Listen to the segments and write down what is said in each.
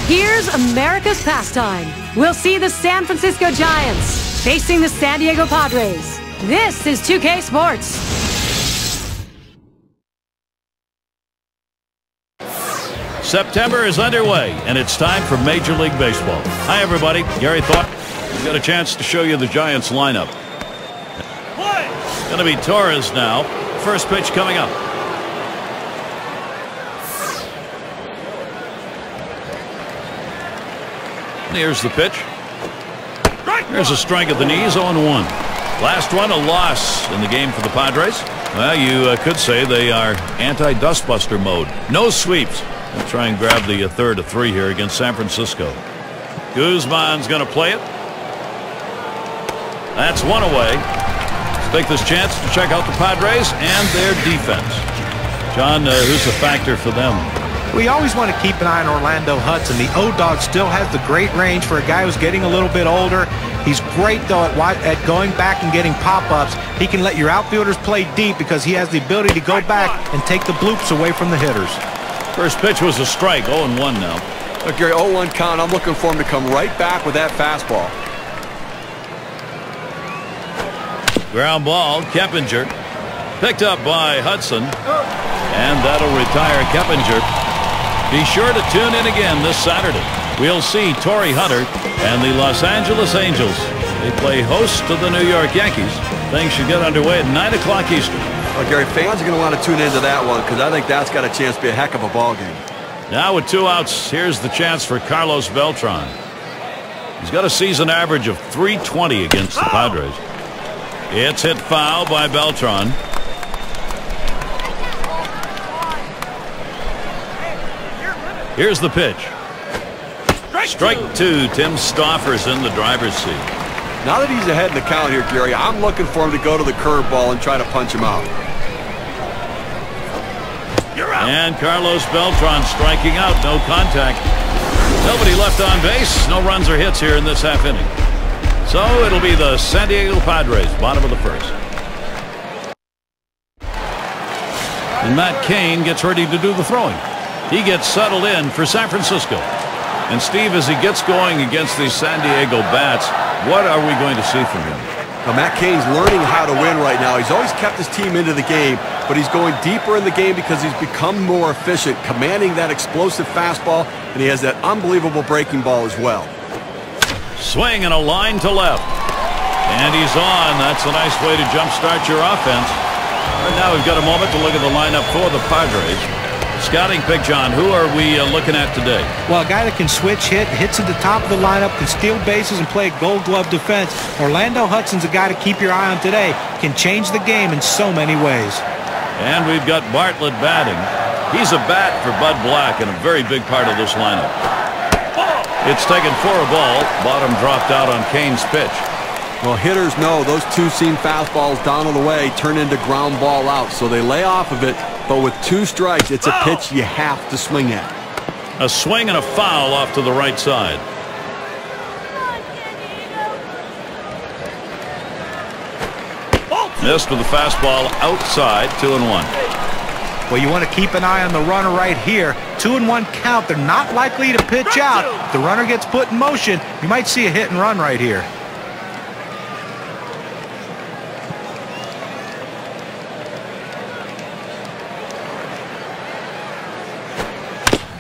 Here's America's pastime. We'll see the San Francisco Giants facing the San Diego Padres. This is 2K Sports. September is underway, and it's time for Major League Baseball. Hi, everybody. Gary Thought. We've got a chance to show you the Giants lineup. It's going to be Torres now. First pitch coming up. Here's the pitch. There's a strike at the knees, 0-1. Last one, a loss in the game for the Padres. Well, you could say they are anti-dustbuster mode. No sweeps. They'll try and grab the third of 3 here against San Francisco. Guzman's going to play it. That's one away. Let's take this chance to check out the Padres and their defense. John, who's the factor for them? We always want to keep an eye on Orlando Hudson. The O-Dog still has the great range for a guy who's getting a little bit older. He's great, though, at going back and getting pop-ups. He can let your outfielders play deep because he has the ability to go back and take the bloops away from the hitters. First pitch was a strike, 0-1 now. Look, Gary, 0-1 count. I'm looking for him to come right back with that fastball. Ground ball, Keppinger. Picked up by Hudson. And that'll retire Keppinger. Be sure to tune in again this Saturday. We'll see Torrey Hunter and the Los Angeles Angels. They play host to the New York Yankees. Things should get underway at 9 o'clock Eastern. Well, Gary, fans are going to want to tune into that one because I think that's got a chance to be a heck of a ball game. Now with 2 outs, here's the chance for Carlos Beltran. He's got a season average of .320 against the Padres. It's hit foul by Beltran. Here's the pitch. Strike 2. Tim Stoffer's in the driver's seat. Now that he's ahead in the count here, Gary, I'm looking for him to go to the curveball and try to punch him out. And Carlos Beltran striking out. No contact. Nobody left on base. No runs or hits here in this half inning. So it'll be the San Diego Padres, bottom of the first. And Matt Cain gets ready to do the throwing. He gets settled in for San Francisco. And Steve, as he gets going against these San Diego bats, what are we going to see from him? Now, Matt Cain's learning how to win right now. He's always kept his team into the game, but he's going deeper in the game because he's become more efficient, commanding that explosive fastball, and he has that unbelievable breaking ball as well. Swing and a line to left. And he's on. That's a nice way to jumpstart your offense. Right now we've got a moment to look at the lineup for the Padres. Scouting pick, John, who are we looking at today? Well, a guy that can switch hits at the top of the lineup, can steal bases and play gold glove defense. Orlando Hudson's a guy to keep your eye on today. Can change the game in so many ways. And we've got Bartlett batting. He's a bat for Bud Black and a very big part of this lineup. It's taken for a ball. Bottom dropped out on Cain's pitch. Well, hitters know those two-seam fastballs down on the way turn into ground ball out, so they lay off of it. But with 2 strikes, it's a pitch you have to swing at. A swing and a foul off to the right side. Missed with the fastball outside, 2-1. Well, you want to keep an eye on the runner right here. 2-1 count. They're not likely to pitch out. If the runner gets put in motion, you might see a hit and run right here.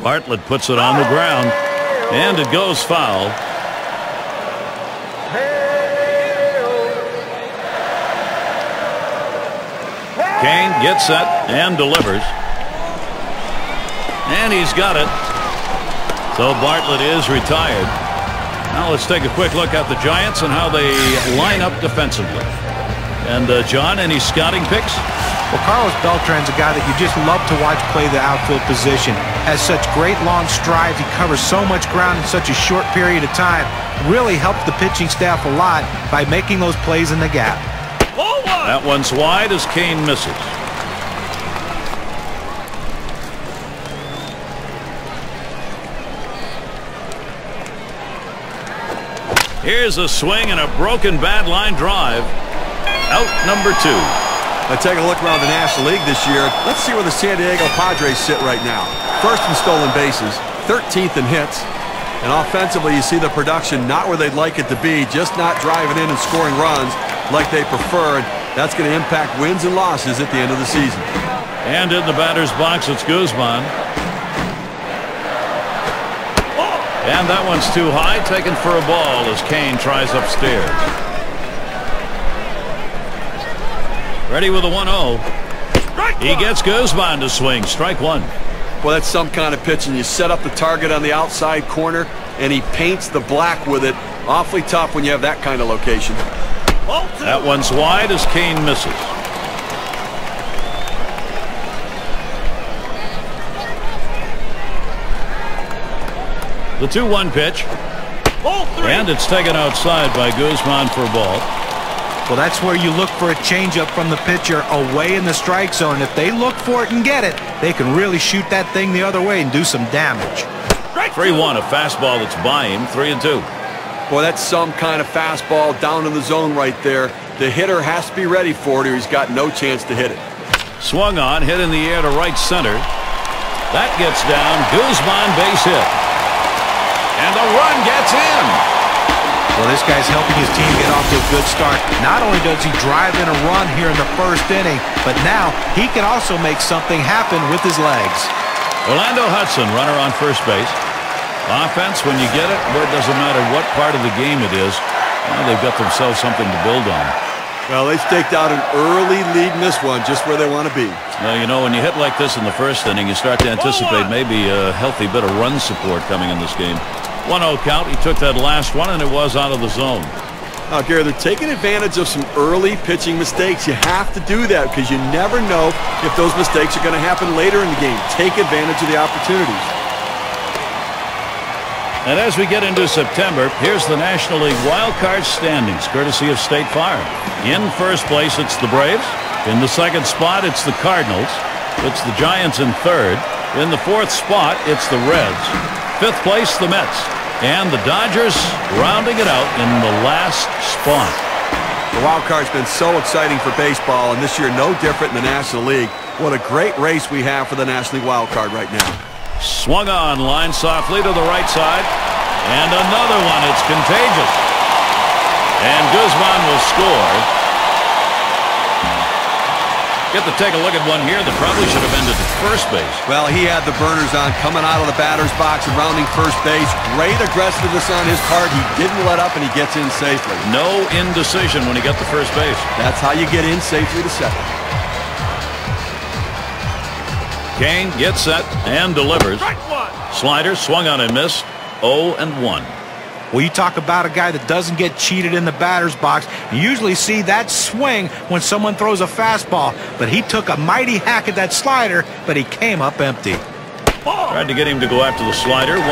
Bartlett puts it on the ground, and it goes foul. Cain gets set and delivers. And he's got it. So Bartlett is retired. Now let's take a quick look at the Giants and how they line up defensively. And John, any scouting picks? Well, Carlos Beltran's a guy that you just love to watch play the outfield position. Has such great long strides. He covers so much ground in such a short period of time. Really helps the pitching staff a lot by making those plays in the gap. That one's wide as Cain misses. Here's a swing and a broken bad line drive. Out number 2. Now take a look around the National League this year. Let's see where the San Diego Padres sit right now. First in stolen bases, 13th in hits, And offensively, you see the production not where they'd like it to be, just not driving in and scoring runs like they prefer. And that's going to impact wins and losses at the end of the season. And in the batter's box, it's Guzman. And that one's too high, taken for a ball as Kane tries upstairs. Ready with a 1-0. He gets Guzman to swing. Strike one. Well, that's some kind of pitching. You set up the target on the outside corner, and he paints the black with it. Awfully tough when you have that kind of location. That one's wide as Kane misses. The 2-1 pitch. And it's taken outside by Guzman for a ball. Well, that's where you look for a changeup from the pitcher away in the strike zone. If they look for it and get it, they can really shoot that thing the other way and do some damage. 3-1, a fastball that's by him. 3-2. Boy, that's some kind of fastball down in the zone right there. The hitter has to be ready for it or he's got no chance to hit it. Swung on, hit in the air to right center. That gets down. Guzman base hit. And the run gets in. Well, this guy's helping his team get off to a good start. Not only does he drive in a run here in the first inning, but now he can also make something happen with his legs. Orlando Hudson, runner on first base. Offense, when you get it, well, it doesn't matter what part of the game it is. Well, they've got themselves something to build on. Well, they staked out an early lead in this one, just where they want to be. Well, you know, when you hit like this in the first inning, you start to anticipate maybe a healthy bit of run support coming in this game. 1-0 count. He took that last one, and it was out of the zone. Now, Gary, they're taking advantage of some early pitching mistakes. You have to do that because you never know if those mistakes are going to happen later in the game. Take advantage of the opportunities. And as we get into September, here's the National League wild card standings, courtesy of State Farm. In first place, it's the Braves. In the second spot, it's the Cardinals. It's the Giants in third. In the fourth spot, it's the Reds. Fifth place, the Mets. And the Dodgers rounding it out in the last spot. The wild card's been so exciting for baseball, and this year no different in the National League. What a great race we have for the National League wild card right now. Swung on, line softly to the right side. And another one. It's contagious. And Guzman will score. Get to take a look at one here that probably should have ended at first base. Well, he had the burners on coming out of the batter's box and rounding first base. Great aggressiveness on his part. He didn't let up, and he gets in safely. No indecision when he got to first base. That's how you get in safely to second. Kane gets set and delivers. Slider swung on and missed. 0-1. Well, you talk about a guy that doesn't get cheated in the batter's box. You usually see that swing when someone throws a fastball. But he took a mighty hack at that slider, but he came up empty. Tried to get him to go after the slider. 1-1.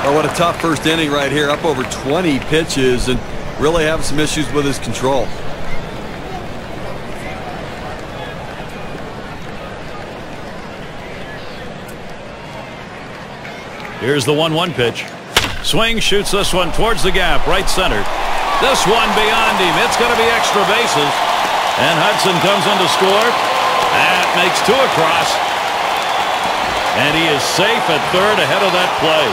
Oh, what a tough first inning right here. Up over 20 pitches and really having some issues with his control. Here's the 1-1 pitch. Swing, shoots this one towards the gap, right center. This one beyond him. It's going to be extra bases. And Hudson comes in to score. That makes two across. And he is safe at third ahead of that play.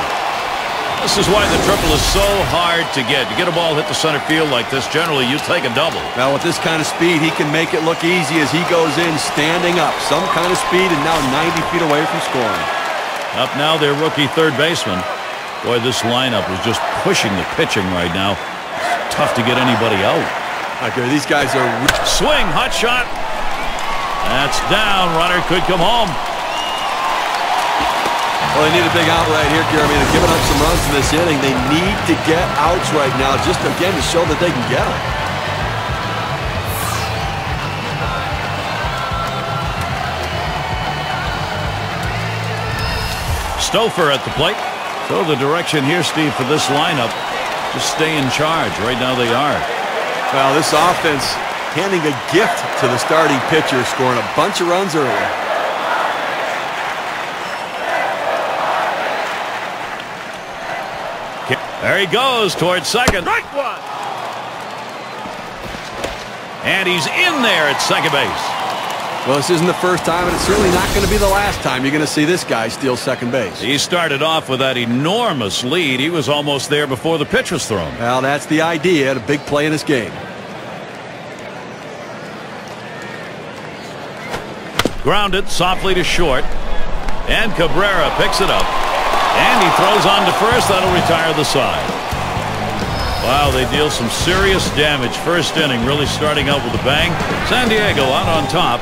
This is why the triple is so hard to get. You get a ball hit to center field like this, generally you take a double. Now with this kind of speed, he can make it look easy as he goes in standing up. Some kind of speed and now 90 feet away from scoring. Up now their rookie third baseman. Boy, this lineup is just pushing the pitching right now. It's tough to get anybody out. Okay, these guys are... Swing, hot shot. That's down. Runner could come home. Well, they need a big out right here, Jeremy. They're giving up some runs in this inning. They need to get outs right now just, again, to show that they can get them. Stouffer at the plate. So the direction here, Steve, for this lineup, just stay in charge. Right now they are. Well, this offense handing a gift to the starting pitcher, scoring a bunch of runs early. There he goes towards second. Strike one. And he's in there at second base. Well, this isn't the first time, and it's certainly not going to be the last time you're going to see this guy steal second base. He started off with that enormous lead. He was almost there before the pitch was thrown. Well, that's the idea. A big play in this game. Grounded softly to short. And Cabrera picks it up. And he throws on to first. That'll retire the side. Wow, they deal some serious damage. First inning really starting out with a bang. San Diego out on top.